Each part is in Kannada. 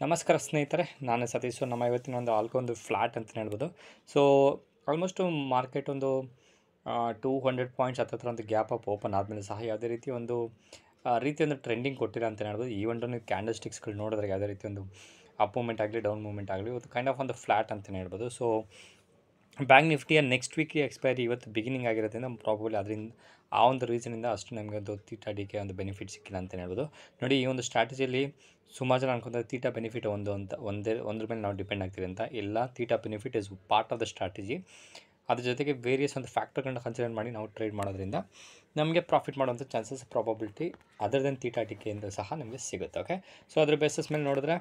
ನಮಸ್ಕಾರ ಸ್ನೇಹಿತರೆ, ನಾನು ಸತೀಶ್. ನಮ್ಮ ಇವತ್ತಿನ ಒಂದು ಆಲ್ಕೊಂದು ಫ್ಲಾಟ್ ಅಂತಲೇ ಹೇಳ್ಬೋದು. ಸೊ ಆಲ್ಮೋಸ್ಟು ಮಾರ್ಕೆಟ್ ಒಂದು 200 ಪಾಯಿಂಟ್ಸ್ ಹತ್ತತ್ರ ಒಂದು ಗ್ಯಾಪ್ ಅಪ್ ಓಪನ್ ಆದಮೇಲೆ ಸಹ ಯಾವುದೇ ರೀತಿ ಒಂದು ರೀತಿಯೊಂದು ಟ್ರೆಂಡಿಂಗ್ ಕೊಟ್ಟಿಲ್ಲ ಅಂತಲೇ ಹೇಳ್ಬೋದು. ಈವನ್ ನೀವು ಕ್ಯಾಂಡಲ್ ಸ್ಟಿಕ್ಸ್ಗಳು ನೋಡಿದ್ರೆ ಯಾವುದೇ ರೀತಿ ಒಂದು ಅಪ್ ಮೂಮೆಂಟ್ ಆಗಲಿ ಡೌನ್ ಮೂಮೆಂಟ್ ಆಗಲಿ ಒಂದು ಕೈಂಡ್ ಆಫ್ ಒಂದು ಫ್ಲಾಟ್ ಅಂತಲೇ ಹೇಳ್ಬೋದು. ಸೊ ಬ್ಯಾಂಕ್ ನಿಫ್ಟಿಯ ನೆಕ್ಸ್ಟ್ ವೀಕ್ಗೆ ಎಕ್ಸ್ಪೈರಿ ಇವತ್ತು ಬಿಗಿನಿಂಗ್ ಆಗಿರೋದ್ರಿಂದ ಪ್ರಾಬಬ್ಲಿ ಅದರಿಂದ ಆ ಒಂದು ರೀಸನಿಂದ ಅಷ್ಟು ನಮಗೆ ಒಂದು ತೀಟಾ ಡಿಕೆ ಒಂದು ಬೆನಿಫಿಟ್ ಸಿಕ್ಕಿಲ್ಲ ಅಂತಲೇ ಹೇಳ್ಬೋದು. ನೋಡಿ, ಈ ಒಂದು ಸ್ಟ್ರಾಟಜಿಯಲ್ಲಿ ಸುಮಾರು ಜನ ಅನ್ಕೊಂತಾರೆ ತೀಟಾ ಬೆನಿಫಿಟ್ ಒಂದ್ರ ಮೇಲೆ ನಾವು ಡಿಪೆಂಡ್ ಆಗ್ತೀವಿ ಅಂತ. ಇಲ್ಲ, theta benefit is part of the strategy. ಅದ್ರ ಜೊತೆಗೆ ವೇರಿಯಸ್ ಒಂದು ಫ್ಯಾಕ್ಟರ್ಗಳನ್ನ ಕನ್ಸಿಡರ್ ಮಾಡಿ ನಾವು ಟ್ರೇಡ್ ಮಾಡೋದ್ರಿಂದ ನಮಗೆ ಪ್ರಾಫಿಟ್ ಮಾಡುವಂಥ chances probability other than theta ಡಿಕೆಯಿಂದ ಸಹ ನಮಗೆ ಸಿಗುತ್ತೆ. ಓಕೆ, ಸೊ ಅದ್ರ ಬೇಸಿಸ್ ಮೇಲೆ ನೋಡಿದ್ರೆ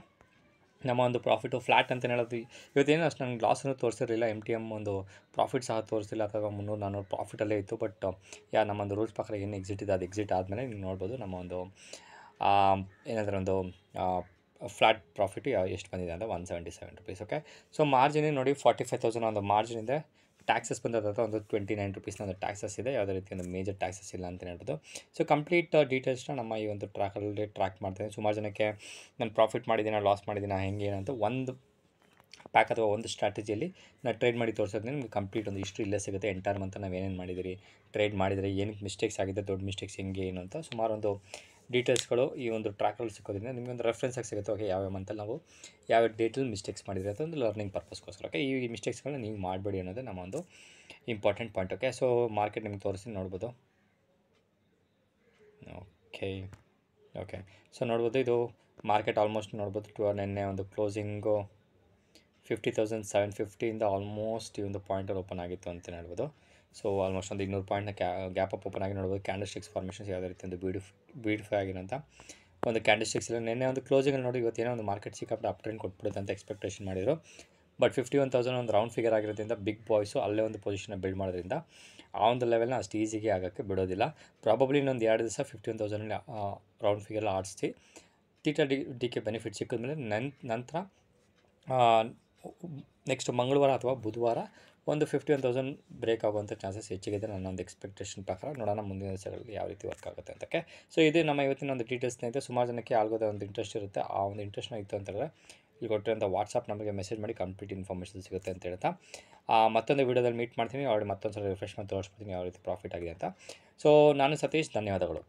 ನಮ್ಮ ಒಂದು ಪ್ರಾಫಿಟು ಫ್ಲಾಟ್ ಅಂತ ಹೇಳೋದು ಇವತ್ತೇನು ಅಷ್ಟು ನಂಗೆ ಲಾಸನ್ನು ತೋರಿಸಿರಲಿಲ್ಲ. MTM ಒಂದು ಪ್ರಾಫಿಟ್ ಸಹ ತೋರಿಸಿಲ್ಲ, ಅಥವಾ 300-400 ಪ್ರಾಫಿಟಲ್ಲೇ ಇತ್ತು. ಬಟ್ ನಮ್ಮ ಒಂದು ರೂಲ್ಸ್ ಪ್ರಕಾರ ಏನು ಎಕ್ಸಿಟ್ ಇದೆ ಅದು ಎಕ್ಸಿಟ್ ಆದಮೇಲೆ ನೀವು ನೋಡ್ಬೋದು ನಮ್ಮ ಒಂದು ಏನಾದರೂ ಒಂದು ಫ್ಲಾಟ್ ಪ್ರಾಫಿಟ್ ಎಷ್ಟು ಬಂದಿದೆ ಅಂತ 177 ರುಪೀಸ್. ಓಕೆ, ಸೊ ಮಾರ್ಜಿನ್ ನೋಡಿ 45,000 ಒಂದು ಮಾರ್ಜಿನ್ ಇದೆ. ಟ್ಯಾಕ್ಸಸ್ ಬಂದದ ಒಂದು 29 ರುಪೀಸ್ನ ಒಂದು ಟ್ಯಾಕ್ಸಸ್ ಇದೆ. ಯಾವುದೇ ರೀತಿ ಒಂದು ಮೇಜರ್ ಟ್ಯಾಕ್ಸಸ್ ಇಲ್ಲ ಅಂತ ಹೇಳ್ಬೋದು. ಸೊ ಕಂಪ್ಲೀಟ್ ಡೀಟೇಲ್ಸ್ನ ನಮ್ಮ ಈ ಒಂದು ಟ್ರ್ಯಾಕಲ್ಲಿ ಟ್ರ್ಯಾಕ್ ಮಾಡ್ತೀನಿ. ಸುಮಾರು ಜನಕ್ಕೆ ನಾನು ಪ್ರಾಫಿಟ್ ಮಾಡಿದ್ದೀನ, ಲಾಸ್ ಮಾಡಿದ್ದೀನ, ಹೆಂಗೆ ಏನಂತ ಒಂದು ಪ್ಯಾಕ್ ಅಥವಾ ಒಂದು ಸ್ಟ್ರಾಟಜಿಯಲ್ಲಿ ನಾನು ಟ್ರೇಡ್ ಮಾಡಿ ತೋರಿಸೋದ್ರಿಂದ ನಿಮಗೆ ಕಂಪ್ಲೀಟ್ ಒಂದು ಹಿಸ್ಟ್ರಿ ಇಲ್ಲೇ ಸಿಗುತ್ತೆ. ಎಂಟೈರ್ ಮಂತ್ ನಾವು ಏನೇನು ಮಾಡಿದಿರಿ, ಟ್ರೇಡ್ ಮಾಡಿದರೆ ಏನಕ್ಕೆ ಮಿಸ್ಟೇಕ್ಸ್ ಆಗಿದೆ, ದೊಡ್ಡ ಮಿಸ್ಟೇಕ್ಸ್ ಹೆಂಗೆ ಏನು ಅಂತ ಸುಮಾರು ಒಂದು ಡೀಟೇಲ್ಸ್ಗಳು ಈ ಒಂದು ಟ್ರ್ಯಾಕಲ್ಲಿ ಸಿಗೋದ್ರಿಂದ ನಿಮಗೆ ಒಂದು ರೆಫರೆನ್ಸ್ ಆಗಿ ಸಿಗುತ್ತೆ. ಓಕೆ, ಯಾವ ಮಂತಲ್ಲಿ ನಾವು ಯಾವ ಡೇಟಲ್ಲಿ ಮಿಸ್ಟೇಕ್ಸ್ ಮಾಡಿದರೆ ಅಂತ ಒಂದು ಲರ್ನಿಂಗ್ ಪರ್ಪಸ್ಗೋಸ್ಕರ. ಓಕೆ, ಈ ಮಿಸ್ಟೇಕ್ಸ್ಗಳನ್ನ ನೀವು ಮಾಡಬೇಡಿ ಅನ್ನೋದೇ ನಮ್ಮ ಒಂದು important point. Okay, so market ನಿಮ್ಗೆ ತೋರಿಸಿ ನೋಡ್ಬೋದು. ಓಕೆ, ಸೊ ನೋಡ್ಬೋದು ಇದು ಮಾರ್ಕೆಟ್ ಆಲ್ಮೋಸ್ಟ್ ನೋಡ್ಬೋದು ನೆನ್ನೆ ಒಂದು ಕ್ಲೋಸಿಂಗು 50,750 ಆಲ್ಮೋಸ್ಟ್ ಈ ಒಂದು ಪಾಯಿಂಟಲ್ಲಿ ಓಪನ್ ಆಗಿತ್ತು ಅಂತಲೇ ಹೇಳ್ಬೋದು. ಸೊ ಆಲ್ಮೋಸ್ಟ್ ಒಂದು 200 ಪಾಯಿಂಟ್ನ ಗ್ಯಾಪ್ ಅಪ್ ಓಪನ್ ಆಗಿ ನೋಡ್ಬೋದು. ಕ್ಯಾಂಡಲ್ ಸ್ಟಿಕ್ಸ್ ಫಾರ್ಮೇಷನ್ಸ್ ಯಾವುದೇ ರೀತಿ ಒಂದು ಬ್ಯೂಟಿಫೈ ಆಗಿರೋಂಥ ಒಂದು ಕ್ಯಾಂಡಲ್ ಸ್ಟಿಕ್ಸ್ ಇಲ್ಲ. ನೆನ್ನೆ ಒಂದು ಕ್ಲೋಸಿಂಗಲ್ಲಿ ನೋಡಿ ಇವತ್ತೇನೋ ಒಂದು ಮಾರ್ಕೆಟ್ ಸಿಕ್ಕಾಪಟ್ಟೆ ಅಪ್ ಟ್ರೆಂಡ್ ಕೊಟ್ಬಿಡುತ್ತೆ ಅಂತ ಎಕ್ಸ್ಪೆಕ್ಟೇಷನ್ ಮಾಡಿದರು. ಬಟ್ 51,000 ಒಂದು ರೌಂಡ್ ಫಿಗರ್ ಆಗಿರೋದ್ರಿಂದ ಬಿಗ್ ಬಾಯ್ಸು ಅಲ್ಲೇ ಒಂದು ಪೊಸಿಷನ್ನ ಬಿಲ್ಡ್ ಮಾಡೋದ್ರಿಂದ ಆ ಒಂದು ಲೆವೆಲ್ನ ಅಷ್ಟು ಈಸಿಗೆ ಆಗೋಕ್ಕೆ ಬಿಡೋದಿಲ್ಲ. ಪ್ರಾಬಬ್ಲಿ ಇನ್ನೊಂದು 2 ದಿವಸ 51,000 ರೌಂಡ್ ಫಿಗರ್ನ ಆಡಿಸಿ ತೀಟಾ ಡಿಕೆ ಬೆನಿಫಿಟ್ ಸಿಕ್ಕಿದ್ಮೇಲೆ ನಂತರ ನೆಕ್ಸ್ಟ್ ಮಂಗಳವಾರ ಅಥವಾ ಬುಧವಾರ ಒಂದು 51,000 ಬ್ರೇಕ್ ಆಗುವಂಥ ಚಾನ್ಸಸ್ ಹೆಚ್ಚಿಗಿದೆ ನನ್ನ ಒಂದು ಎಕ್ಸ್ಪೆಕ್ಟೇಷನ್ ಪ್ರಕಾರ. ನೋಡೋಣ ಮುಂದಿನ ದಿವಸಗಳಲ್ಲಿ ಯಾವ ರೀತಿ ವರ್ಕ್ ಆಗುತ್ತೆ ಅಂತಕ್ಕೆ. ಸೊ ಇದು ನಮ್ಮ ಇವತ್ತಿನ ಒಂದು ಡೀಟೇಲ್ಸ್ ಸ್ನೇಹಿತರೆ. ಸುಮಾರು ಜನಕ್ಕೆ ಆಲ್ಗೋದ ಒಂದು ಇಂಟ್ರೆಸ್ಟ್ ಇರುತ್ತೆ. ಆ ಒಂದು ಇಂಟ್ರೆಸ್ಟ್ನ ಇತ್ತು ಅಂತಂದರೆ ಇಲ್ಲಿ ಕೊಟ್ಟಿರೋಂಥ ವಾಟ್ಸಪ್ ನಮಗೆ ಮೆಸೇಜ್ ಮಾಡಿ ಕಂಪ್ಲೀಟ್ ಇನ್ಫಾರ್ಮೇಷನ್ ಸಿಗುತ್ತೆ ಅಂತ ಹೇಳ್ತಾ ಮತ್ತೊಂದು ವೀಡಿಯೋದಲ್ಲಿ ಮೀಟ್ ಮಾಡ್ತೀನಿ. ಅವ್ರಿಗೆ ಮತ್ತೊಂದು ಸಲ ರಿಫ್ರೆಶ್ ಮಾಡಿ ತೋರಿಸ್ಬಿಡ್ತೀನಿ ಯಾವ ರೀತಿ ಪ್ರಾಫಿಟ್ ಆಗಿದೆ ಅಂತ. ಸೊ ನಾನು ಸತೀಶ್, ಧನ್ಯವಾದಗಳು.